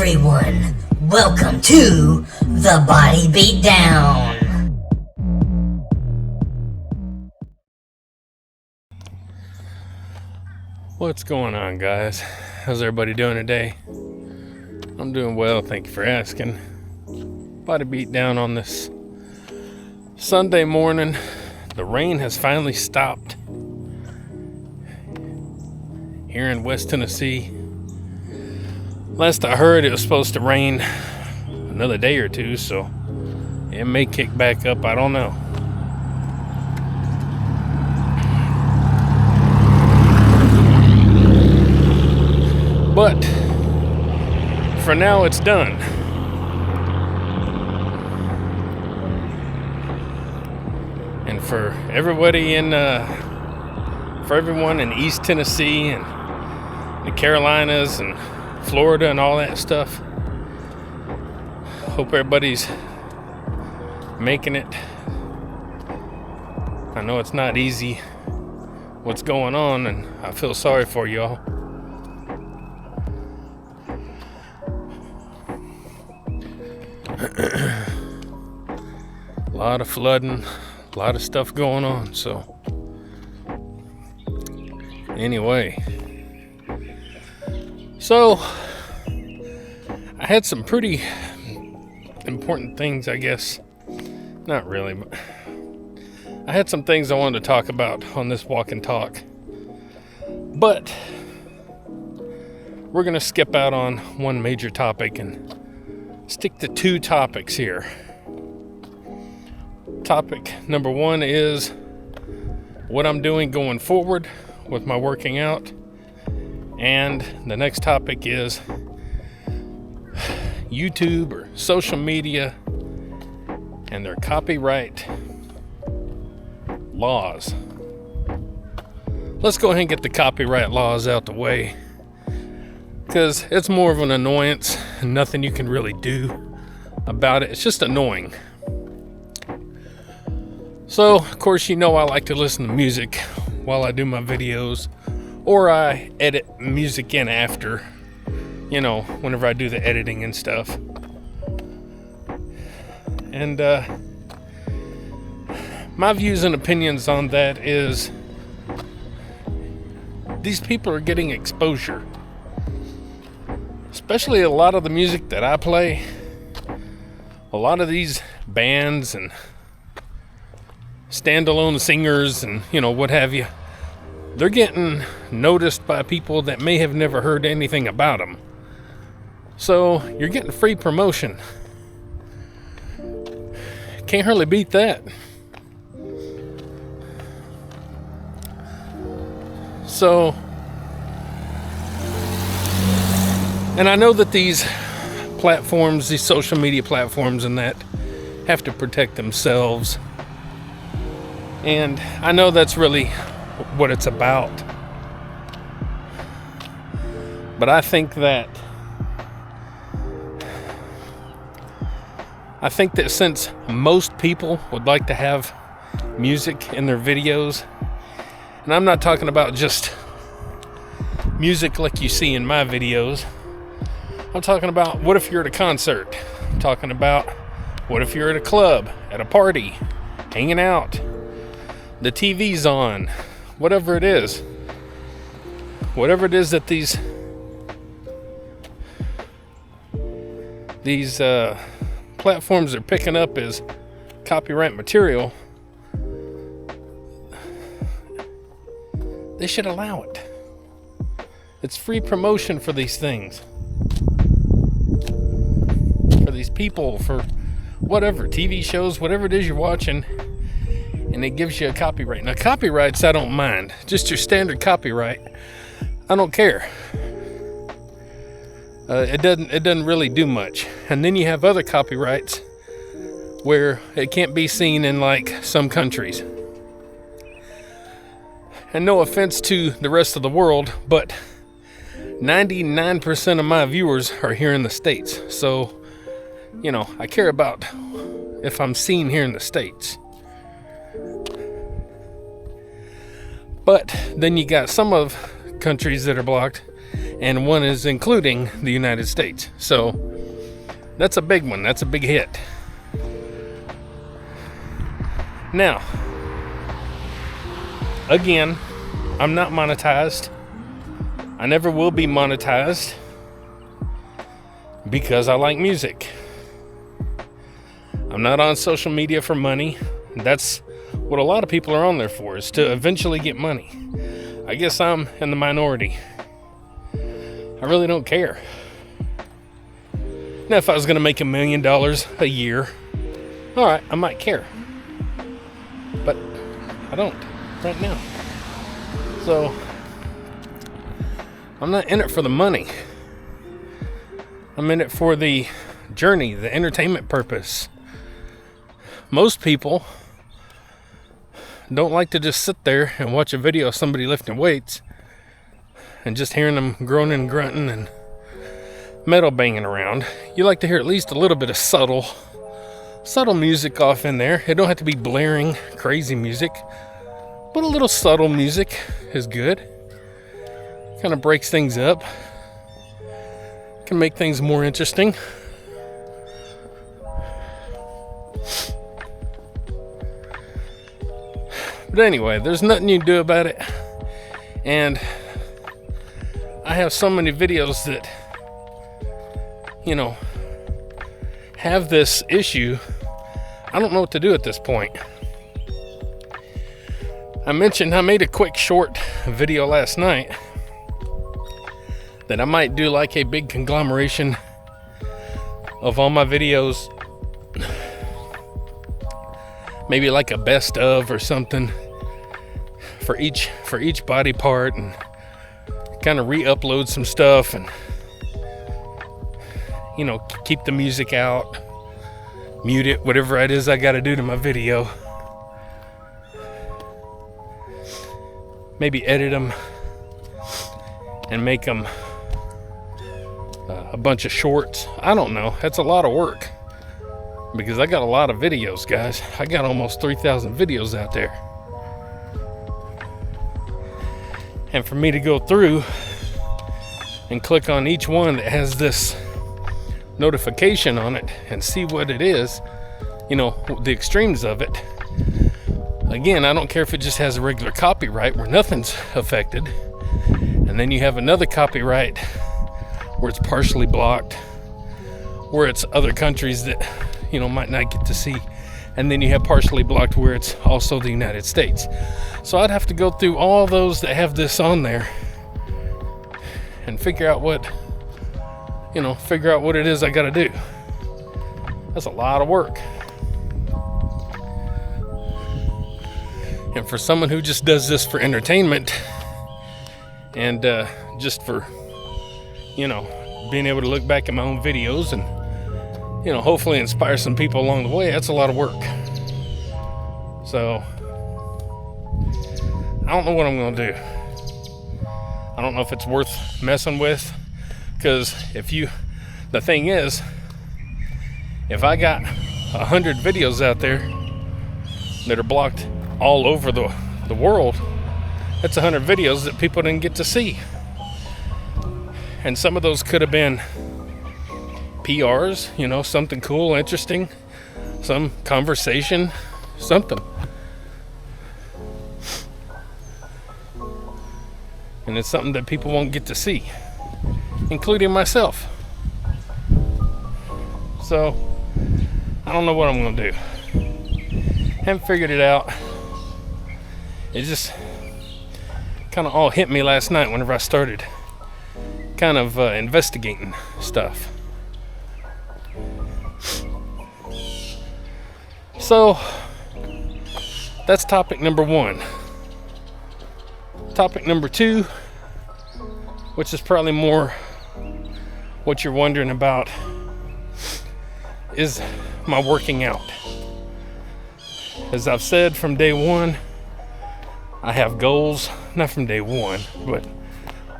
everyone, welcome to the Body Beat Down. What's going on, guys? How's everybody doing today? I'm doing well, thank you for asking. Body Beat Down on this Sunday morning. The rain has finally stopped here in West Tennessee. Last I heard, it was supposed to rain another day or two, so it may kick back up. I don't know. But for now, it's done. And for everybody for everyone in East Tennessee and the Carolinas and Florida and all that stuff, hope everybody's making it. I know it's not easy what's going on, and I feel sorry for y'all. A lot of flooding, a lot of stuff going on. So anyway, so I had some pretty important things, I guess. Not really, but I had some things I wanted to talk about on this walk and talk. But we're going to skip out on one major topic and stick to two topics here. Topic number one is what I'm doing going forward with my working out. And the next topic is YouTube or social media and their copyright laws. Let's go ahead and get the copyright laws out the way, because it's more of an annoyance and nothing you can really do about it. It's just annoying. So, of course, you know I like to listen to music while I do my videos, or I edit music in after, whenever I do the editing and stuff. And my views and opinions on that is these people are getting exposure. Especially a lot of the music that I play, a lot of these bands and standalone singers and, what have you, they're getting noticed by people that may have never heard anything about them. So you're getting free promotion. Can't hardly beat that. So, and I know that these platforms, these social media platforms and that, have to protect themselves. And I know that's really what it's about. But I think that since most people would like to have music in their videos, and I'm not talking about just music like you see in my videos. I'm talking about, what if you're at a concert? I'm talking about, what if you're at a club, at a party, hanging out, the TV's on, whatever it is that these platforms are picking up as copyright material, they should allow it. It's free promotion for these things, for these people, for whatever, TV shows, whatever it is you're watching, and it gives you a copyright. Now, copyrights I don't mind, just your standard copyright, I don't care. It doesn't really do much. And then you have other copyrights where it can't be seen in like some countries. And no offense to the rest of the world, but 99% of my viewers are here in the States. So, I care about if I'm seen here in the States. But then you got some of countries that are blocked, and one is including the United States. So that's a big one. That's a big hit. Now, again, I'm not monetized. I never will be monetized because I like music. I'm not on social media for money. That's what a lot of people are on there for, is to eventually get money. I guess I'm in the minority. I really don't care. Now, if I was going to make $1 million a year, all right, I might care. But I don't right now. So I'm not in it for the money. I'm in it for the journey, the entertainment purpose. Most people don't like to just sit there and watch a video of somebody lifting weights and just hearing them groaning and grunting and metal banging around. You like to hear at least a little bit of subtle music off in there. It don't have to be blaring, crazy music, but a little subtle music is good. Kind of breaks things up. Can make things more interesting. But anyway, there's nothing you can do about it. And I have so many videos that, you know, have this issue. I don't know what to do at this point. I mentioned I made a quick short video last night that I might do like a big conglomeration of all my videos, maybe like a best of or something for each body part, and kind of re-upload some stuff and, you know, keep the music out, mute it, whatever it is I got to do to my video. Maybe edit them and make them a bunch of shorts. I don't know. That's a lot of work because I got a lot of videos, guys. I got almost 3,000 videos out there. And for me to go through and click on each one that has this notification on it and see what it is, you know, the extremes of it. Again, I don't care if it just has a regular copyright where nothing's affected, and then you have another copyright where it's partially blocked, where it's other countries that, you know, might not get to see, and then you have partially blocked where it's also the United States. So I'd have to go through all those that have this on there and figure out what it is I gotta do. That's a lot of work. And for someone who just does this for entertainment and just for, you know, being able to look back at my own videos and, you know, hopefully inspire some people along the way, that's a lot of work. So I don't know what I'm going to do. I don't know if it's worth messing with, because the thing is, if I got 100 videos out there that are blocked all over the world, that's 100 videos that people didn't get to see. And some of those could have been PRs, you know, something cool, interesting, some conversation, something. And it's something that people won't get to see, including myself. So I don't know what I'm going to do. Haven't figured it out. It just kind of all hit me last night whenever I started kind of investigating stuff. So that's topic number 1. Topic number 2, which is probably more what you're wondering about, is my working out. As I've said from day one, I have goals, not from day one, but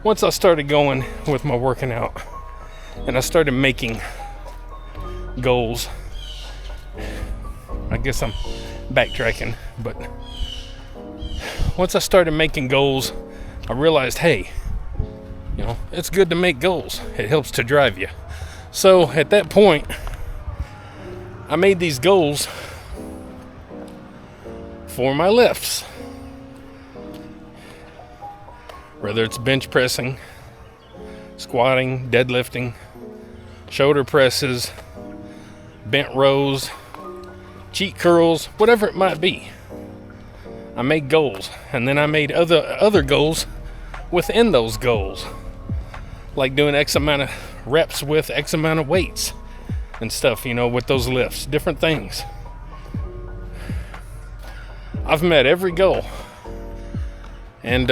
once I started going with my working out and I started making goals, I guess I'm backtracking, but once I started making goals, I realized, hey, You know, it's good to make goals. It helps to drive you. So at that point, I made these goals for my lifts. Whether it's bench pressing, squatting, deadlifting, shoulder presses, bent rows, cheat curls, whatever it might be. I made goals, and then I made other goals within those goals, like doing X amount of reps with X amount of weights and stuff, you know, with those lifts, different things. I've met every goal, and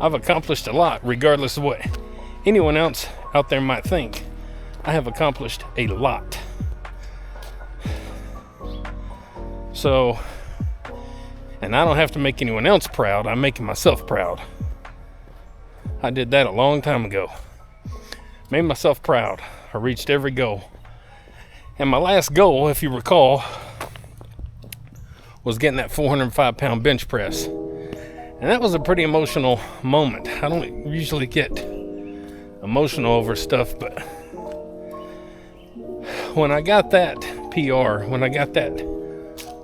I've accomplished a lot, regardless of what anyone else out there might think. I have accomplished a lot. So, and I don't have to make anyone else proud. I'm making myself proud. I did that a long time ago. Made myself proud. I reached every goal. And my last goal, if you recall, was getting that 405-pound bench press. And that was a pretty emotional moment. I don't usually get emotional over stuff, but when I got that PR, when I got that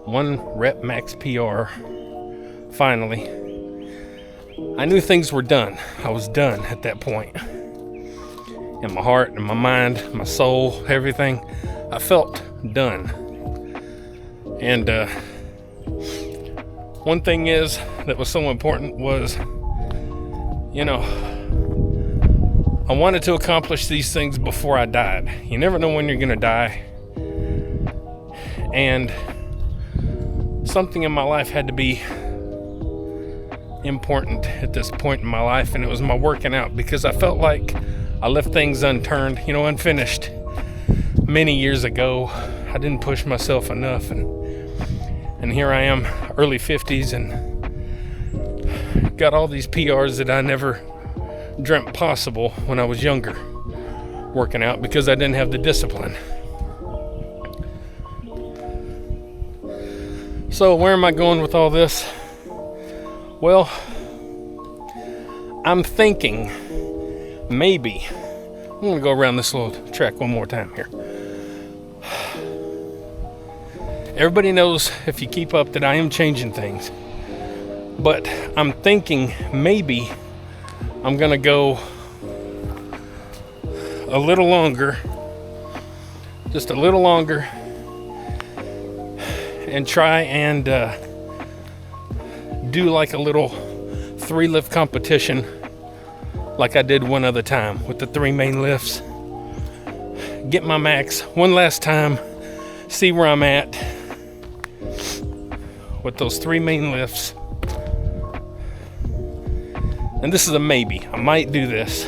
1 rep max PR, finally, I knew things were done. I was done at that point. In my heart, in my mind, my soul, everything, I felt done. And one thing is that was so important was, you know, I wanted to accomplish these things before I died. You never know when you're gonna die. And something in my life had to be important at this point in my life, and it was my working out, because I felt like I left things unturned, you know, unfinished many years ago. I didn't push myself enough, and here I am, early 50s, and got all these PRs that I never dreamt possible when I was younger, working out, because I didn't have the discipline. So where am I going with all this? Well, I'm thinking maybe, I'm gonna go around this little track one more time here. Everybody knows, if you keep up, that I am changing things. But I'm thinking maybe I'm gonna go a little longer, just a little longer, and try and do like a little 3 lift competition like I did one other time with the 3 main lifts. Get my max one last time, see where I'm at with those 3 main lifts. And this is a maybe. I might do this.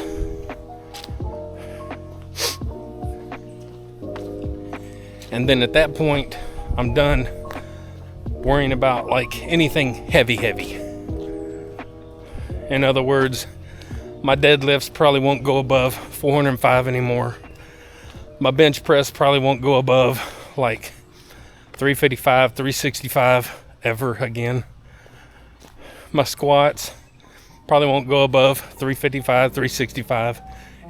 And then at that point, I'm done worrying about like anything heavy. In other words, my deadlifts probably won't go above 405 anymore. My bench press probably won't go above like 355, 365 ever again. My squats probably won't go above 355, 365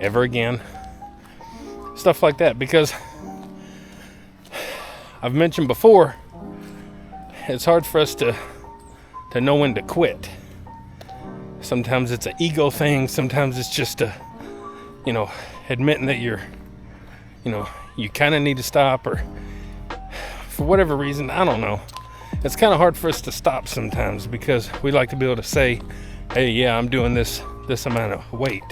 ever again. Stuff like that, because I've mentioned before, it's hard for us to know when to quit. Sometimes it's an ego thing. Sometimes it's just admitting that you kind of need to stop, or for whatever reason, I don't know. It's kind of hard for us to stop sometimes, because we like to be able to say, hey, yeah, I'm doing this amount of weight,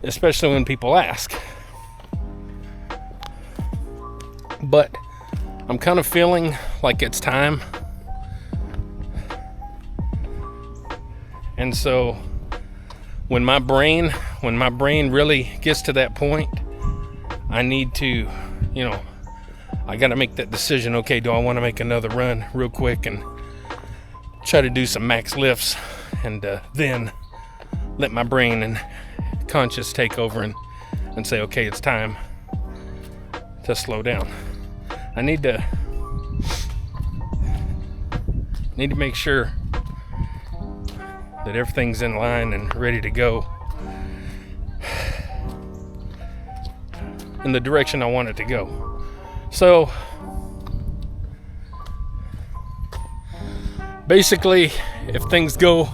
especially when people ask. But I'm kind of feeling like it's time. And so when my brain really gets to that point, I need to, I got to make that decision. Okay, do I want to make another run real quick and try to do some max lifts, and then let my brain and conscious take over and say, okay, it's time to slow down. I need to make sure that everything's in line and ready to go in the direction I want it to go. So basically, if things go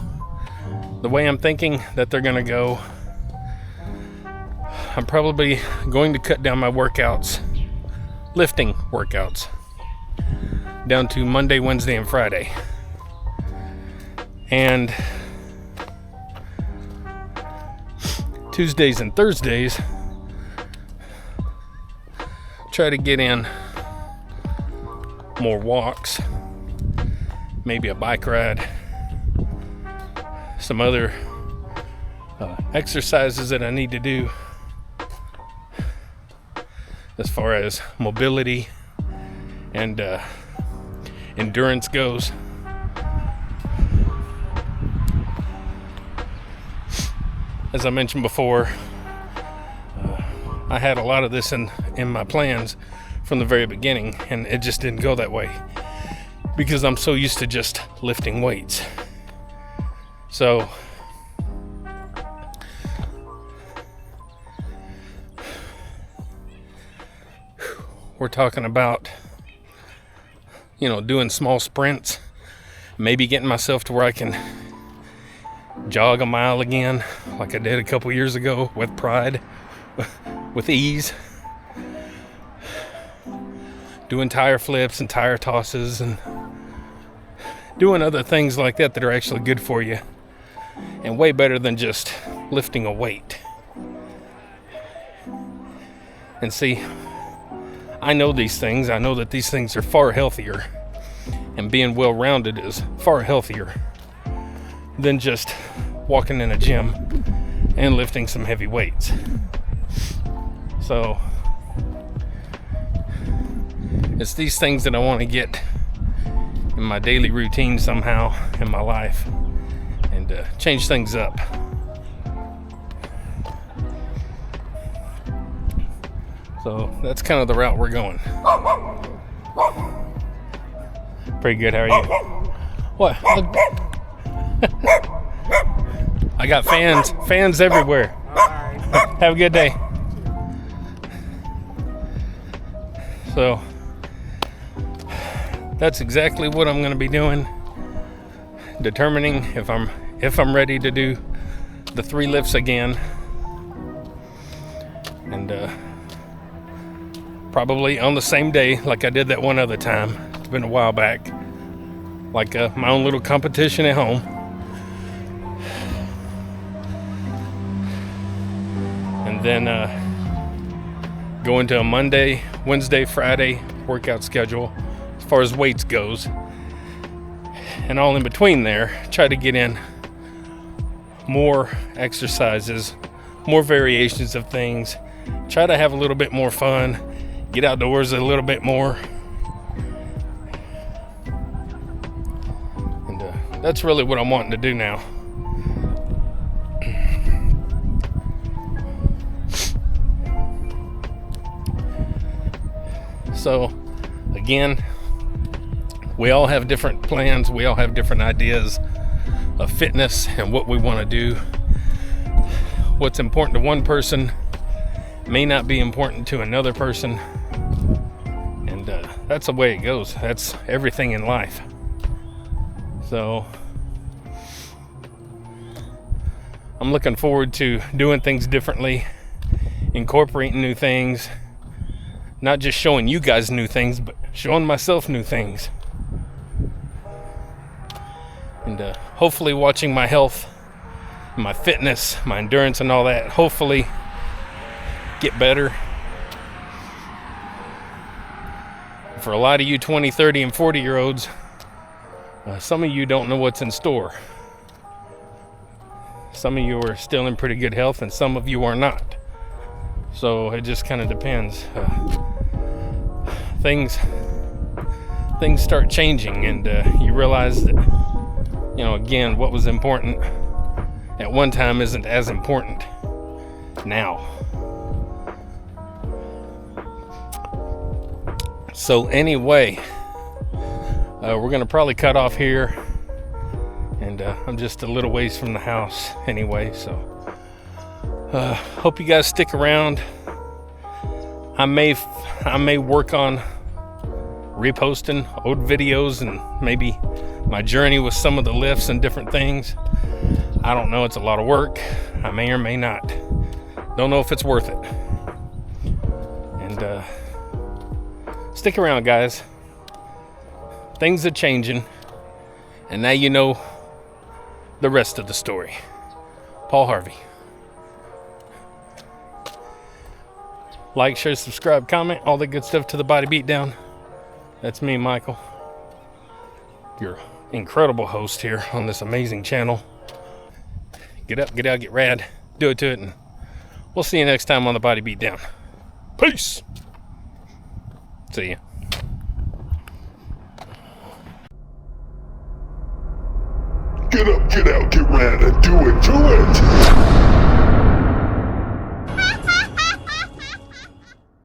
the way I'm thinking that they're gonna go, I'm probably going to cut down my workouts, lifting workouts, down to Monday, Wednesday, and Friday. And Tuesdays and Thursdays, try to get in more walks, maybe a bike ride, some other exercises that I need to do as far as mobility and endurance goes. As I mentioned before, I had a lot of this in my plans from the very beginning, and it just didn't go that way because I'm so used to just lifting weights. So we're talking about, doing small sprints, maybe getting myself to where I can jog a mile again like I did a couple years ago with pride, with ease, doing tire flips and tire tosses and doing other things like that are actually good for you and way better than just lifting a weight. And see, I know these things. I know that these things are far healthier, and being well-rounded is far healthier than just walking in a gym and lifting some heavy weights. So it's these things that I want to get in my daily routine somehow in my life and change things up. So that's kind of the route we're going. Pretty good. How are you? What? I got fans everywhere. Have a good day. So that's exactly what I'm going to be doing, determining if I'm ready to do the 3 lifts again, and probably on the same day like I did that one other time. It's been a while back, like my own little competition at home. And then go into a Monday, Wednesday, Friday workout schedule as far as weights goes. And all in between there, try to get in more exercises, more variations of things. Try to have a little bit more fun. Get outdoors a little bit more. And that's really what I'm wanting to do now. So, again, we all have different plans. We all have different ideas of fitness and what we want to do. What's important to one person may not be important to another person. And that's the way it goes. That's everything in life. So, I'm looking forward to doing things differently, incorporating new things. Not just showing you guys new things, but showing myself new things. And hopefully watching my health, my fitness, my endurance and all that, hopefully get better. For a lot of you 20, 30, and 40-year-olds, some of you don't know what's in store. Some of you are still in pretty good health, and some of you are not. So it just kind of depends. Things start changing, and you realize that, again, what was important at one time isn't as important now. So anyway, we're going to probably cut off here and and I'm just a little ways from the house anyway, so hope you guys stick around. I may work on reposting old videos and maybe my journey with some of the lifts and different things. I don't know, it's a lot of work. I may or may not. Don't know if it's worth it. And stick around, guys. Things are changing, and now you know the rest of the story. Paul Harvey. Like, share, subscribe, comment, all that good stuff to the Body Beatdown. That's me, Michael, your incredible host here on this amazing channel. Get up, get out, get rad, do it to it, and we'll see you next time on the Body Beatdown. Peace. See ya. Get up, get out, get rad, and do it to it!